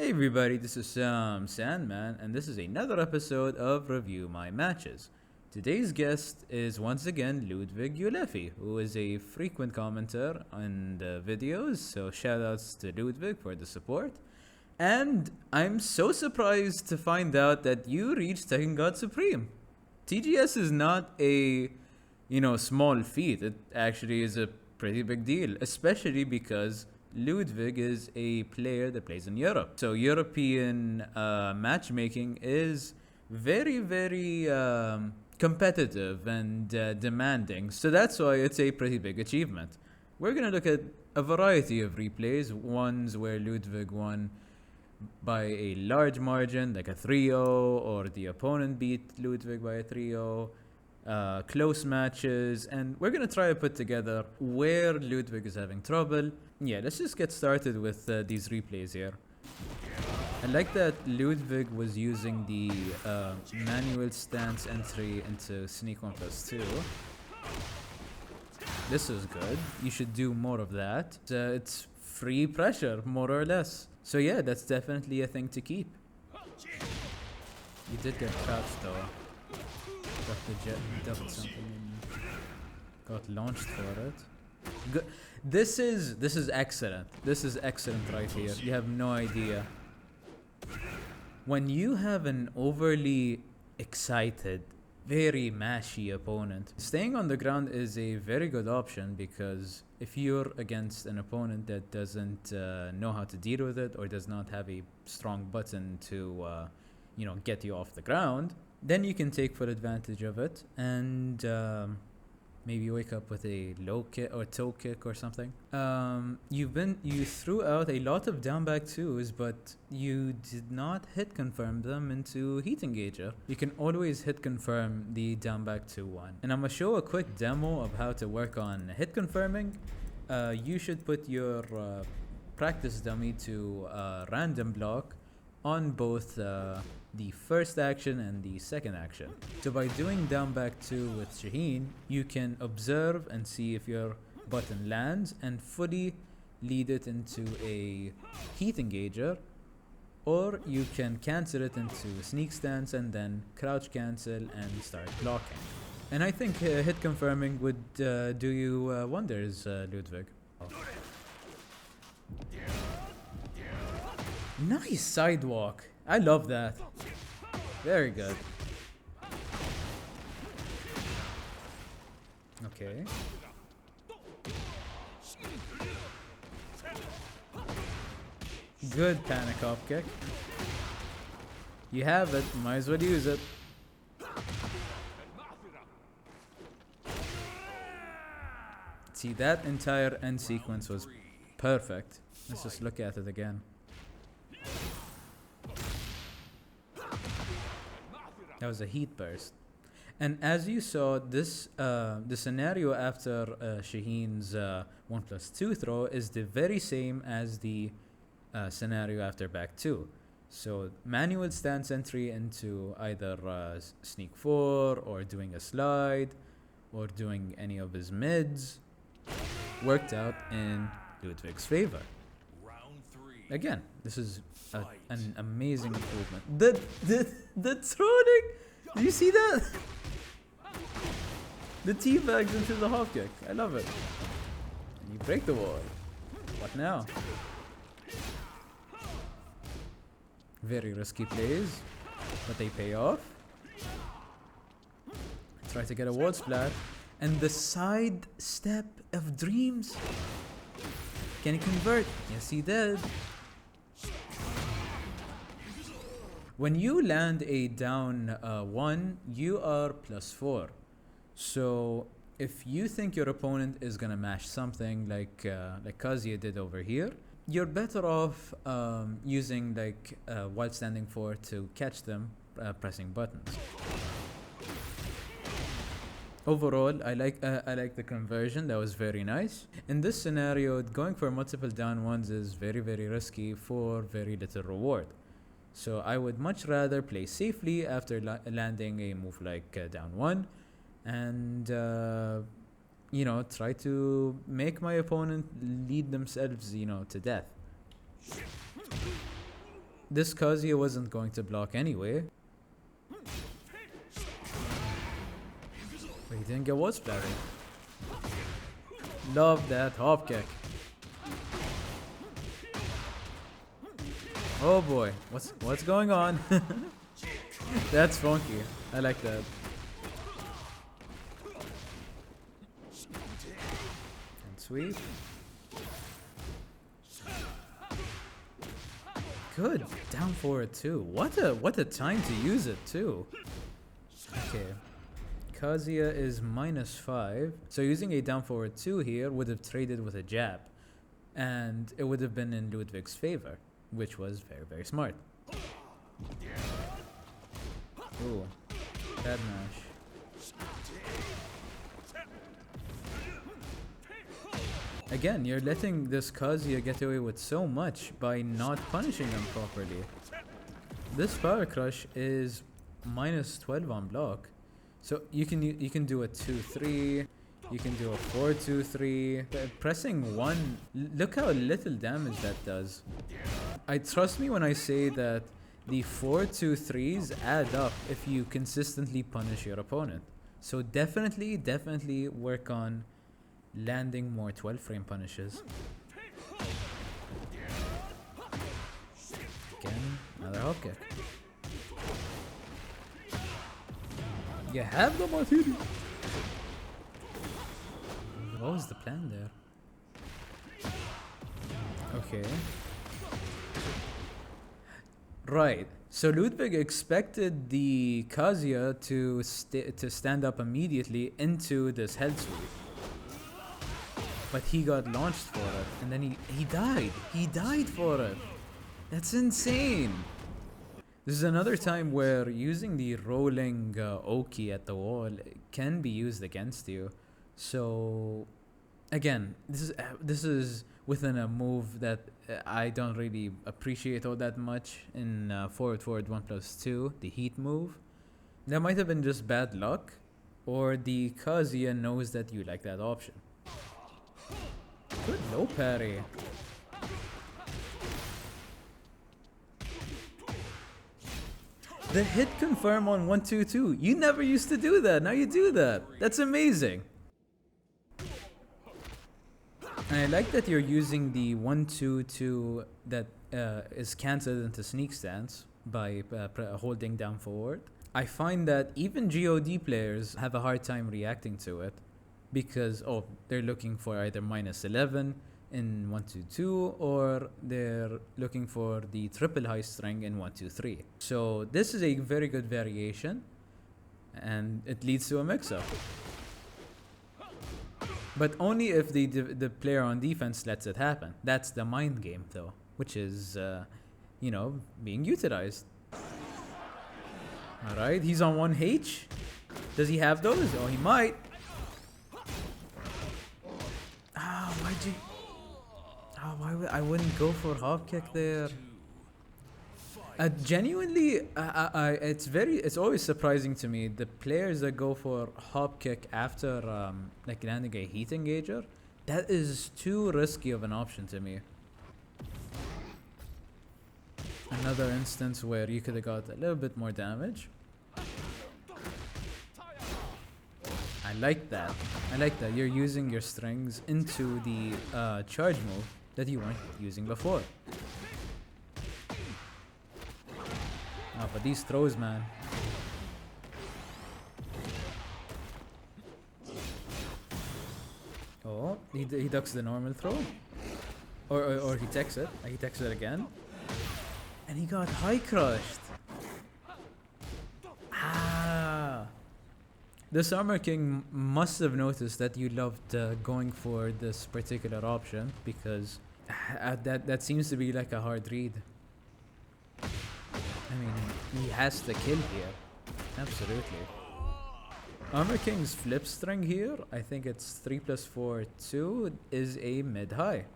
Hey everybody, this is Sandman, and this is another episode of Review My Matches. Today's guest is once again Ludvigulefi, who is a frequent commenter on the videos, so shoutouts to Ludvig for the support. And I'm so surprised to find out that you reached Tekken God Supreme. TGS is not a, small feat. It actually is a pretty big deal, especially because Ludvig is a player that plays in Europe. So European matchmaking is very, very competitive and demanding. So that's why it's a pretty big achievement. We're going to look at a variety of replays, ones where Ludvig won by a large margin, like a 3-0, or the opponent beat Ludvig by a 3-0. Close matches, and we're gonna try to put together where Ludvig is having trouble. Yeah, let's just get started with these replays here. I like that Ludvig was using the manual stance entry into Sneak 1+2. This is good. You should do more of that. It's free pressure, more or less. So yeah, that's definitely a thing to keep. You did get crouched though. Got the jet, ducked something and got launched for it. Good. This is excellent. This is excellent right here. You have no idea. When you have an overly excited, very mashy opponent, staying on the ground is a very good option, because if you're against an opponent that doesn't know how to deal with it or does not have a strong button to get you off the ground, then you can take full advantage of it and maybe wake up with a low kick or toe kick or something. You threw out a lot of down back twos, but you did not hit confirm them into heat engager. You can always hit confirm the down back 2-1. And I'm gonna show a quick demo of how to work on hit confirming. You should put your practice dummy to random block on both the first action and the second action. So by doing down back 2 with Shaheen, you can observe and see if your button lands and fully lead it into a heat engager, or you can cancel it into a sneak stance and then crouch cancel and start blocking. And I think hit confirming would do you wonders, Ludvig. Oh. Nice sidewalk. I love that. Very good. Okay. Good panic hop kick. You have it. Might as well use it. See, that entire end sequence was perfect. Let's just look at it again. That was a heat burst. And as you saw, this the scenario after Shaheen's 1+2 throw is the very same as the scenario after back 2. So manual stance entry into either sneak 4 or doing a slide or doing any of his mids worked out in Ludvig's favor. Again, this is an amazing improvement. The throwing! Did you see that? The teabags into the hop kick. I love it. And you break the wall. What now? Very risky plays, but they pay off. Try to get a wall splat. And the side step of dreams. Can he convert? Yes, he did. When you land a down 1, you are +4. So if you think your opponent is gonna mash something like Kazuya did over here, you're better off using while standing 4 to catch them pressing buttons. Overall, I like the conversion. That was very nice. In this scenario, going for multiple down 1s is very, very risky for very little reward. So I would much rather play safely after landing a move like down 1 and try to make my opponent lead themselves to death. this Kazuya wasn't going to block anyway. But he didn't get wall splattered. Love that hop kick. Oh boy, what's going on? That's funky. I like that. And sweep. Good. Down forward too. What a time to use it too. Okay. Kazuya is -5. So using a down forward 2 here would have traded with a jab. And it would have been in Ludwig's favor, which was very, very smart. Ooh. Bad mash. Again, you're letting this Kazuya get away with so much by not punishing him properly. This power crush is -12 on block. So you can do a 2-3, you can do a 4-2-3. Pressing 1, look how little damage that does. Trust me when I say that the 4-2-3s add up if you consistently punish your opponent. So definitely work on landing more 12 frame punishes. Again, another hop kick. You have the material. What was the plan there? Okay. Right. So Ludwig expected the Kazuya to stand up immediately into this head sweep. But he got launched for it, and then he died. He died for it. That's insane. This is another time where using the rolling Oki at the wall can be used against you. So, again, this is within a move that I don't really appreciate all that much in forward 1+2, the heat move. That might have been just bad luck, or the Kazuya knows that you like that option. Good low parry. The hit confirm on 1-2-2. You never used to do that. Now you do that. That's amazing. And I like that you're using the 1-2-2 that is cancelled into sneak stance by holding down forward. I find that even GOD players have a hard time reacting to it because they're looking for either -11 in 1-2-2 or they're looking for the triple high string in 1-2-3. So this is a very good variation and it leads to a mix-up. But only if the player on defense lets it happen. That's the mind game though, which is, being utilized. Alright, he's on 1H. Does he have those? Oh, he might. Why'd you... I wouldn't go for hop kick there. Genuinely, it's always surprising to me the players that go for hop kick after landing a heat engager. That is too risky of an option to me. Another instance where you could have got a little bit more damage. I like that. You're using your strings into the charge move that you weren't using before. Oh, but these throws, man. Oh, he ducks the normal throw. Or he techs it. He techs it again. And he got high crushed. This Armor King must have noticed that you loved going for this particular option because that seems to be like a hard read. I mean, he has to kill here. Absolutely. Armor King's flip string here, I think it's 3+4, 2, is a mid-high.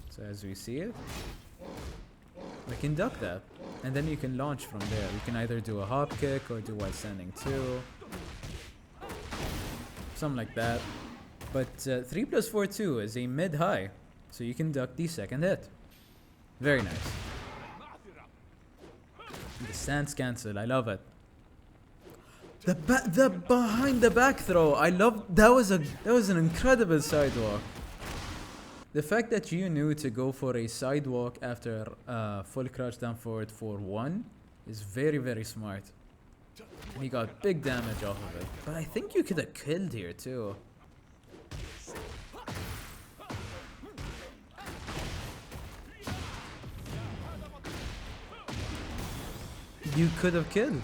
So as we see it, we can duck that. And then you can launch from there. You can either do a hop kick or do while standing 2. Something like that. But 3+4, 2 is a mid-high. So you can duck the second hit. Very nice. The stance cancel, I love it. The behind the back throw, I love that was an incredible sidewalk. The fact that you knew to go for a sidewalk after full crouch down forward for 1 is very, very smart. And he got big damage off of it. But I think you could have killed here too. You could have killed.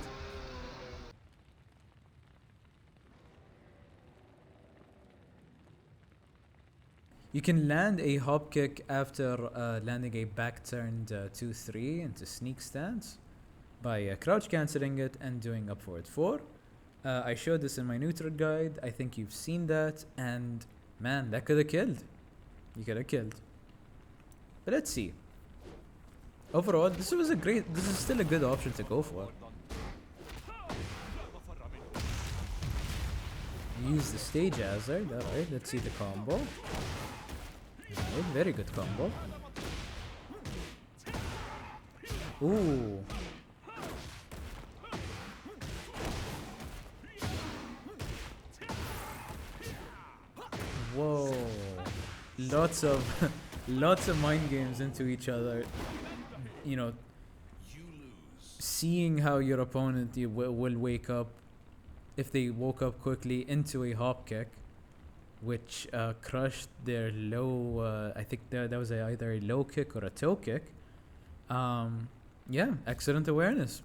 You can land a hop kick after landing a back turned 2-3 into sneak stance by crouch cancelling it and doing up forward 4. I showed this in my neutral guide. I think you've seen that, and man, that could have killed. You could have killed. But let's see. Overall, this is still a good option to go for. Use the stage hazard. Alright, let's see the combo. Alright, very good combo. Ooh. Whoa. Lots of mind games into each other. You know, seeing how your opponent will wake up, if they woke up quickly, into a hop kick, which crushed their low, I think that was either a low kick or a toe kick. Yeah, excellent awareness.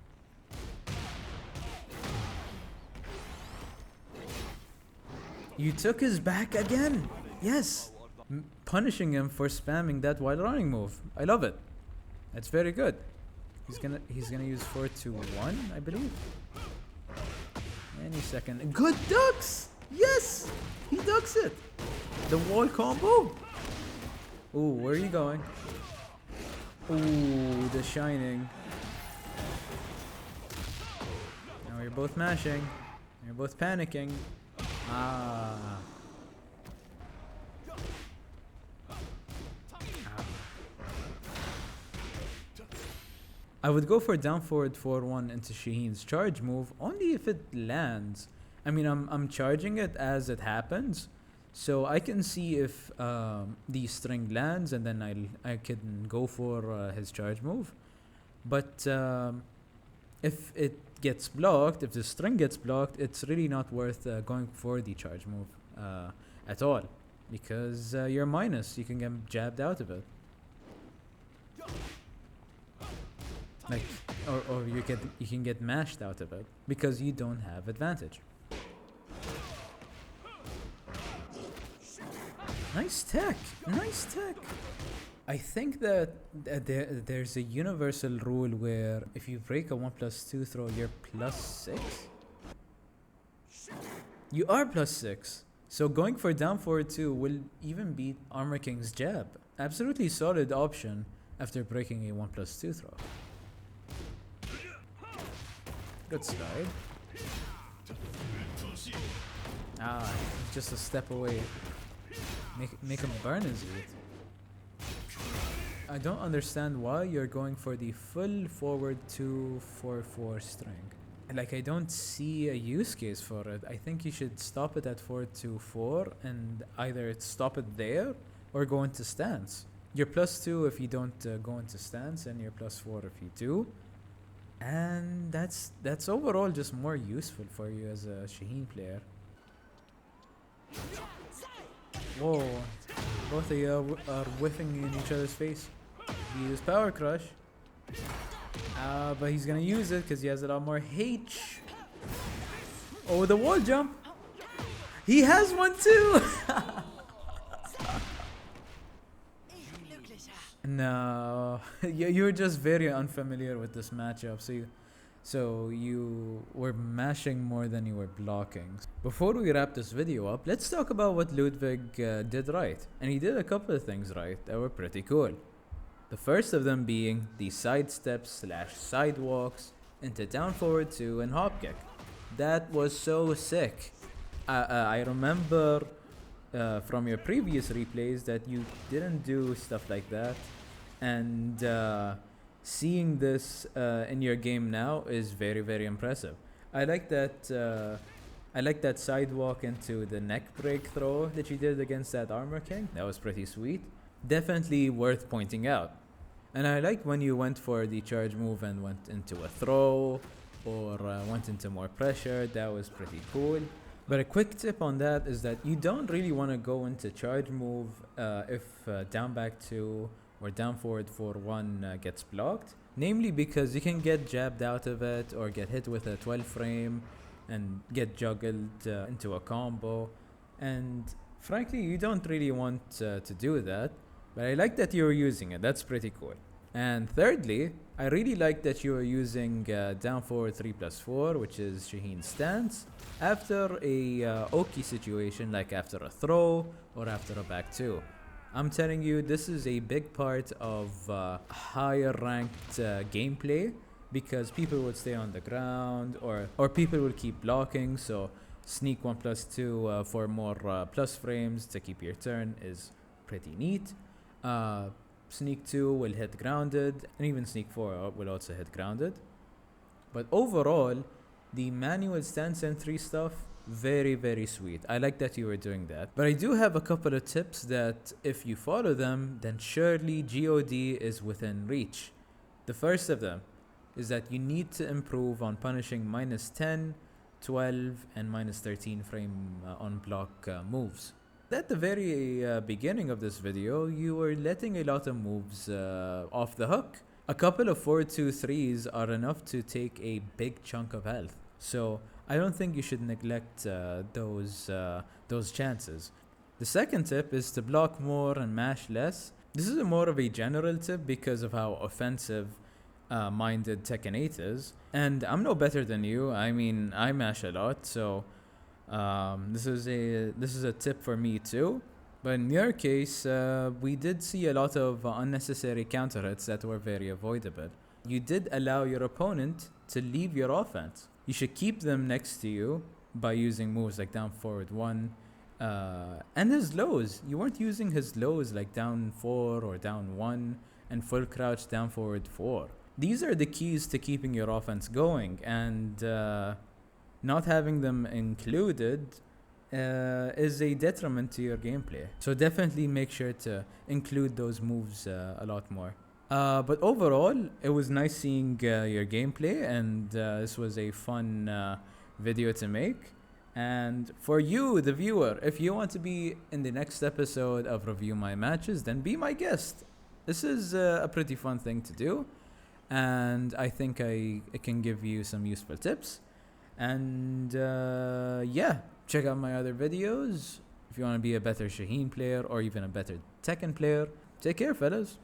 You took his back again. Yes. Punishing him for spamming that while running move. I love it. That's very good. He's gonna use 4-2-1, I believe. Any second. Good ducks! Yes! He ducks it. The wall combo. Ooh, where are you going? Ooh, the shining. Now you're both mashing. You're both panicking. Ah. I would go for down forward 4-1 into Shaheen's charge move only if it lands. I mean, I'm charging it as it happens, so I can see if the string lands, and then I can go for his charge move. But if it gets blocked, if the string gets blocked, it's really not worth going for the charge move at all, because you're minus. You can get jabbed out of it. Like, or you can get mashed out of it because you don't have advantage. Nice tech, nice tech. I think that there's a universal rule where if you break a 1+2 throw, you're +6. You are +6. So going for down forward 2 will even beat Armor King's jab. Absolutely solid option after breaking a 1+2 throw. Good slide. Ah, just a step away. Make him burn his youth. I don't understand why you're going for the full forward 2-4-4 string. Like, I don't see a use case for it. I think you should stop it at 4-2-4 and either stop it there or go into stance. You're +2 if you don't go into stance, and you're +4 if you do. And that's overall just more useful for you as a Shaheen player. Whoa, both of you are whiffing in each other's face. He used Power Crush. But he's gonna use it because he has a lot more H. Oh, the wall jump. He has one too. No, you're just very unfamiliar with this matchup. So you were mashing more than you were blocking. Before we wrap this video up, let's talk about what Ludwig did right. And he did a couple of things right that were pretty cool. The first of them being the sidesteps / sidewalks into down forward 2 and hop kick. That was so sick. I remember from your previous replays that you didn't do stuff like that. And seeing this in your game now is very, very impressive. I like that. I like that sidewalk into the neck break throw that you did against that Armor King. That was pretty sweet. Definitely worth pointing out. And I like when you went for the charge move and went into a throw or went into more pressure. That was pretty cool. But a quick tip on that is that you don't really want to go into charge move if down back 2 or down forward 4-1 gets blocked. Namely because you can get jabbed out of it or get hit with a 12 frame and get juggled into a combo. And frankly, you don't really want to do that. But I like that you're using it. That's pretty cool. And thirdly, I really like that you are using down forward 3+4, which is Shaheen's stance, after a Oki situation, like after a throw or after a back 2. I'm telling you, this is a big part of higher ranked gameplay, because people would stay on the ground or people will keep blocking. So sneak 1+2 for more plus frames to keep your turn is pretty neat. Sneak 2 will hit grounded, and even sneak 4 will also hit grounded. But overall, the manual stance entry stuff, very, very sweet. I like that you were doing that. But I do have a couple of tips that if you follow them, then surely God is within reach. The first of them is that you need to improve on punishing -10, 12, and -13 frame on block moves. At the very beginning of this video, you were letting a lot of moves off the hook. A couple of 4-2-3s are enough to take a big chunk of health. So I don't think you should neglect those chances. The second tip is to block more and mash less. This is more of a general tip because of how offensive minded Tekken 8 is. And I'm no better than you. I mean, I mash a lot, so this is a tip for me too. But in your case, we did see a lot of unnecessary counter hits that were very avoidable. You did allow your opponent to leave your offense. You should keep them next to you by using moves like down forward 1 and his lows. You weren't using his lows like down 4 or down 1 and full crouch down forward 4. These are the keys to keeping your offense going, and not having them included is a detriment to your gameplay. So definitely make sure to include those moves a lot more. But overall, it was nice seeing your gameplay, and this was a fun video to make. And for you, the viewer, if you want to be in the next episode of Review My Matches, then be my guest. This is a pretty fun thing to do, and I think I can give you some useful tips. And yeah, check out my other videos if you want to be a better Shaheen player or even a better Tekken player. Take care, fellas.